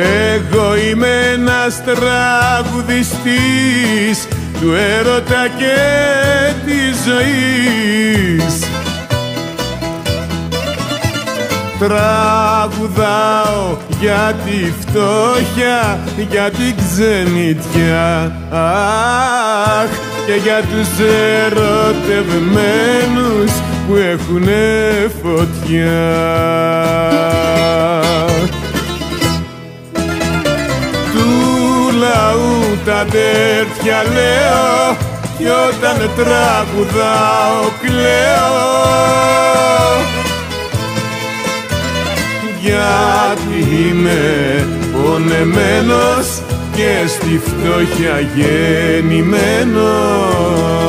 Εγώ είμαι ένας τραγουδιστής του έρωτα και της ζωής. Τραγουδάω για τη φτώχεια, για την ξενιτιά, αχ, και για τους ερωτευμένους που έχουνε φωτιά. Του λαού τα αδέρφια λέω κι όταν τραγουδάω κλαίω, γιατί είμαι πονεμένος και στη φτώχεια γεννημένος.